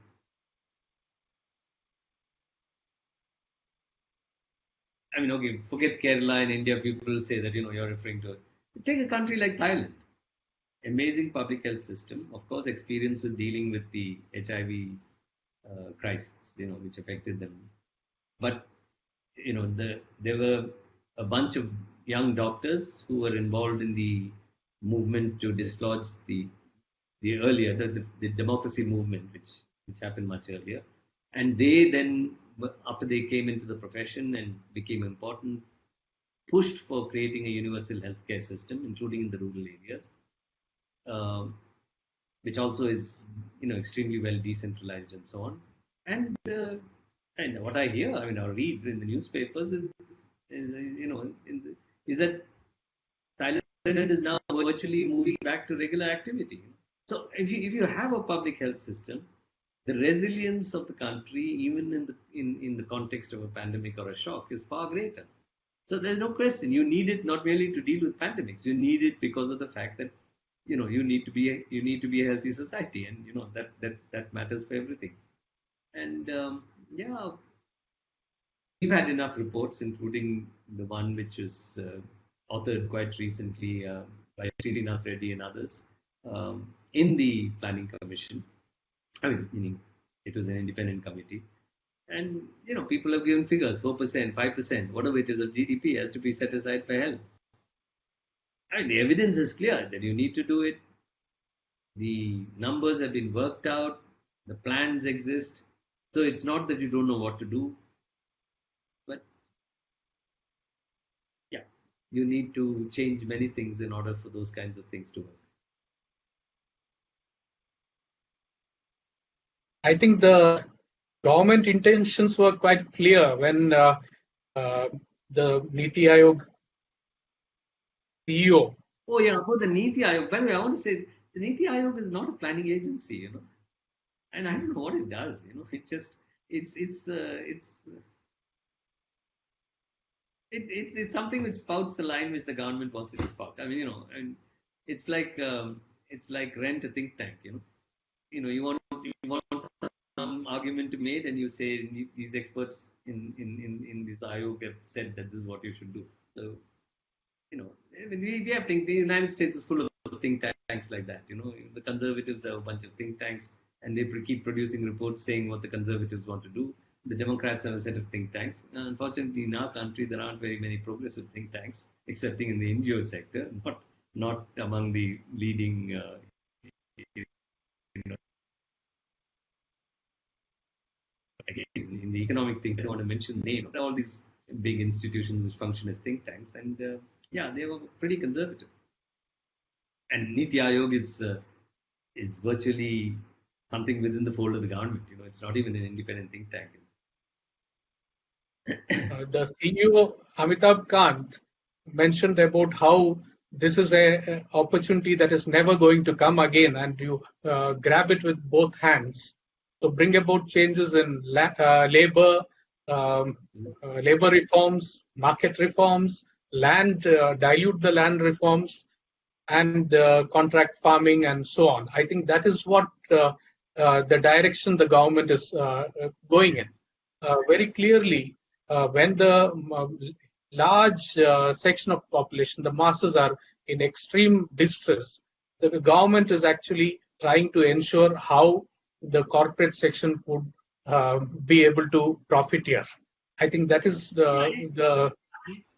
Okay, forget Kerala and India. People say that, you're referring to it. Take a country like Thailand. Amazing public health system. Of course, experience with dealing with the HIV crisis, which affected them. But, there were a bunch of young doctors who were involved in the movement to dislodge the democracy movement, which happened much earlier. And they then, after they came into the profession and became important, pushed for creating a universal healthcare system, including in the rural areas, which also is, extremely well decentralized and so on. And what I hear, or read in the newspapers is that Thailand is now virtually moving back to regular activity. So if you have a public health system, the resilience of the country, even in the context of a pandemic or a shock, is far greater. So there's no question. You need it not merely to deal with pandemics. You need it because of the fact that you need to be a healthy society, and that matters for everything. And we've had enough reports, including the one which was authored quite recently by Srinath Reddy and others in the Planning Commission. Meaning it was an independent committee. And, people have given figures, 4%, 5%, whatever it is of GDP has to be set aside for health. The evidence is clear that you need to do it. The numbers have been worked out. The plans exist. So it's not that you don't know what to do. But, yeah, you need to change many things in order for those kinds of things to work. I think the government intentions were quite clear when the Niti Aayog CEO. Oh yeah, about the Niti Aayog. By the way, I want to say the Niti Aayog is not a planning agency, and I don't know what it does. It's something which spouts the line which the government wants it to spout. And it's like rent a think tank. You want some argument to be made, and you say these experts in this Aayog have said that this is what you should do. So, we have things. The United States is full of think tanks like that. The conservatives have a bunch of think tanks, and they keep producing reports saying what the conservatives want to do. The Democrats have a set of think tanks. Unfortunately, in our country, there aren't very many progressive think tanks, excepting in the NGO sector, not among the leading. again, in the economic thing, I don't want to mention names. All these big institutions which function as think tanks, and yeah, they were pretty conservative. And Niti Aayog is virtually something within the fold of the government. It's not even an independent think tank. The CEO Amitabh Kant mentioned about how this is a opportunity that is never going to come again, and you grab it with both hands. So bring about changes in labor, labor reforms, market reforms, land, dilute the land reforms, and contract farming, and so on. I think that is what the direction the government is going in. Very clearly, when the large section of population, the masses, are in extreme distress, the government is actually trying to ensure how the corporate section would be able to profiteer. I think that is the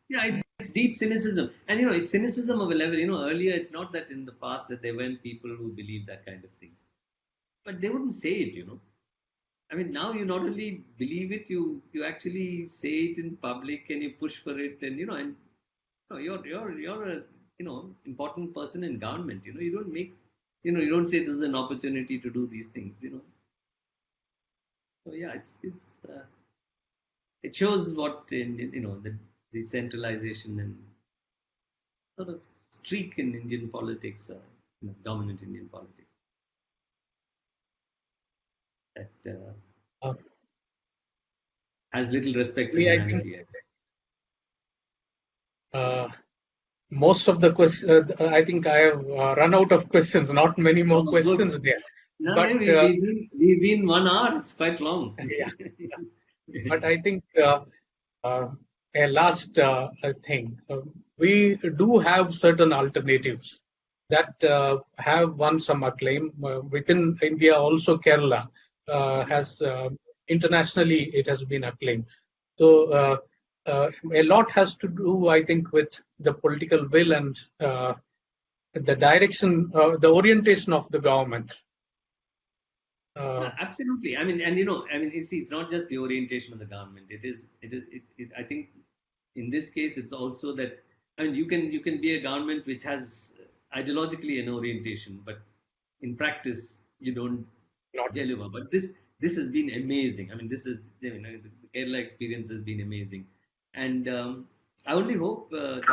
yeah, it's deep cynicism, and it's cynicism of a level. Earlier it's not that in the past that there weren't people who believed that kind of thing, but they wouldn't say it. I mean, now you not only believe it, you actually say it in public, and you push for it, and you're a important person in government. You don't make you don't say this is an opportunity to do these things. So yeah, it shows what in the decentralization and sort of streak in Indian politics, dominant Indian politics. That has little respect for humanity. Most of the questions, I think I have run out of questions. Not many more questions there. No, but we've been 1 hour. It's quite long. Yeah. But I think a last thing, we do have certain alternatives that have won some acclaim within India. Also, Kerala has internationally it has been acclaimed. So a lot has to do, I think, with the political will and the direction, the orientation of the government. Absolutely. I mean, and you see, it's not just the orientation of the government. I think, in this case, it's also that. I mean, you can be a government which has ideologically an orientation, but in practice you don't deliver. But this has been amazing. I mean, the Kerala experience has been amazing, and I only hope that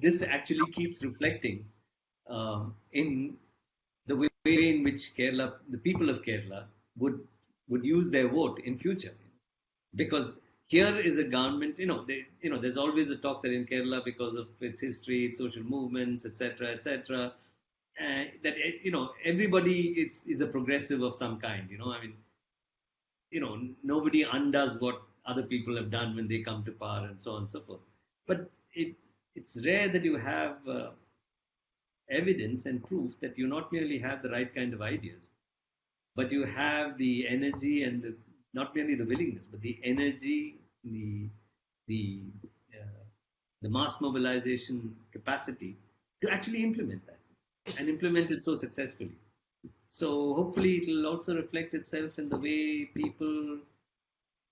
this actually keeps reflecting in the way in which Kerala, the people of Kerala, would use their vote in future, because here is a government. There's always a talk that in Kerala, because of its history, its social movements, etc., that everybody is a progressive of some kind. I mean, nobody undoes what other people have done when they come to power, and so on and so forth. But it's rare that you have evidence and proof that you not merely have the right kind of ideas, but you have the energy and not merely the willingness, but the energy, the mass mobilization capacity to actually implement that, and implement it so successfully. So hopefully it will also reflect itself in the way people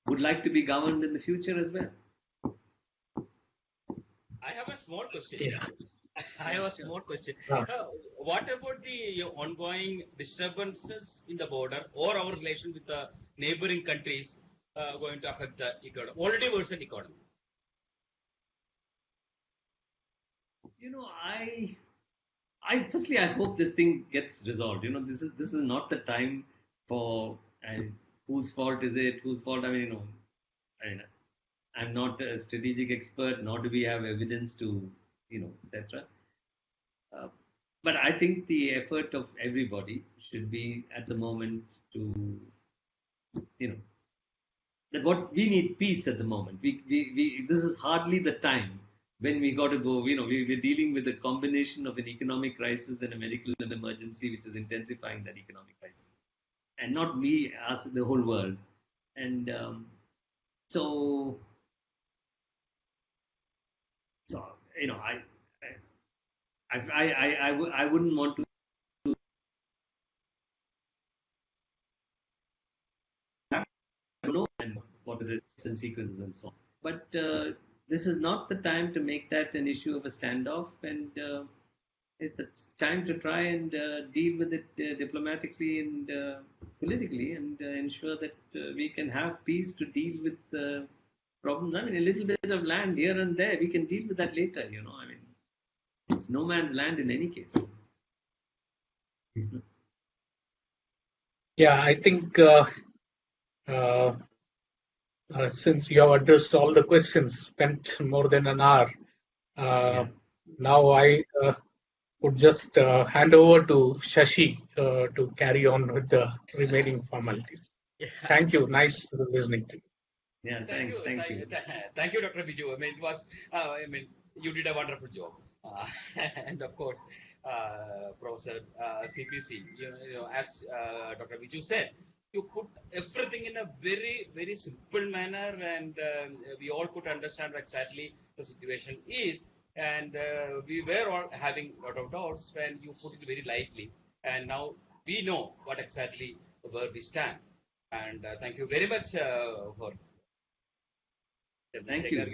would like to be governed in the future as well. I have a small question. Yeah. I have a small question. What about the ongoing disturbances in the border or our relation with the neighboring countries going to affect the economy? Already worsen economy. I firstly, I hope this thing gets resolved. This is not the time for whose fault is it? Whose fault? I mean, I'm not a strategic expert, nor do we have evidence to, etc. But I think the effort of everybody should be at the moment to, that what we need peace at the moment. We this is hardly the time when we got to go. We're dealing with a combination of an economic crisis and a medical emergency, which is intensifying that economic crisis, and not we, us, the whole world. And so I wouldn't want to risks and sequences and so on. But this is not the time to make that an issue of a standoff, and it's time to try and deal with it diplomatically and politically, and ensure that we can have peace to deal with problems. I mean, a little bit of land here and there, we can deal with that later, I mean, it's no man's land in any case. Yeah, I think since you have addressed all the questions, spent more than an hour, now I would just hand over to Shashi to carry on with the remaining formalities. Thank you. Nice listening to you. Yeah, thank you. Thank you, Dr. Vijoo. I mean, it was, you did a wonderful job. And of course, Professor CPC, as Dr. Vijoo said, you put everything in a very, very simple manner, and we all could understand exactly the situation is. And we were all having a lot of doubts when you put it very lightly. And now we know what exactly where we stand. And thank you very much for. Thank you.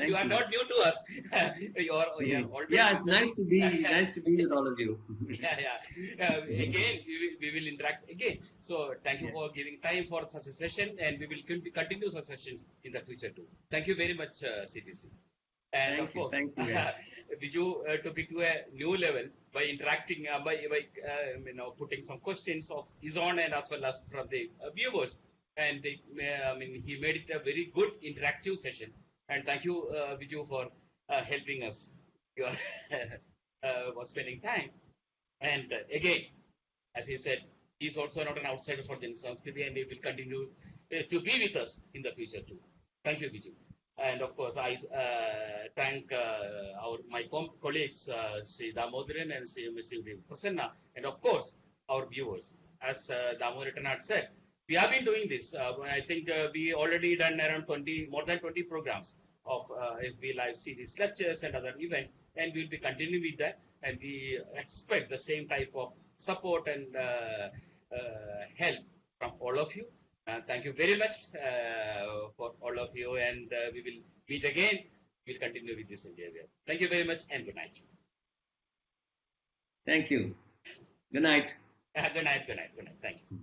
You are not new to us. It's nice to be with all of you. Again, we will interact again. So thank you for giving time for such a session, and we will continue such sessions in the future too. Thank you very much, CPC. And of course, Vijoo took it to a new level by interacting, by putting some questions of his own and as well as from the viewers. And he made it a very good interactive session. And thank you, Vijoo, for helping us. You for spending time. And again, as he said, he's also not an outsider for Janasamskriti, and he will continue to be with us in the future too. Thank you, Vijoo. And of course, I thank my colleagues, Sri Damodaran and Sri Prasanna, and of course, our viewers. As Damodaran had said, we have been doing this. I think we already done around more than 20 programs of FB Live series, lectures and other events, and we'll be continuing with that. And we expect the same type of support and help from all of you. Thank you very much for all of you, and we will meet again. We'll continue with this endeavor. Thank you very much, and good night. Thank you. Good night. Good night. Thank you.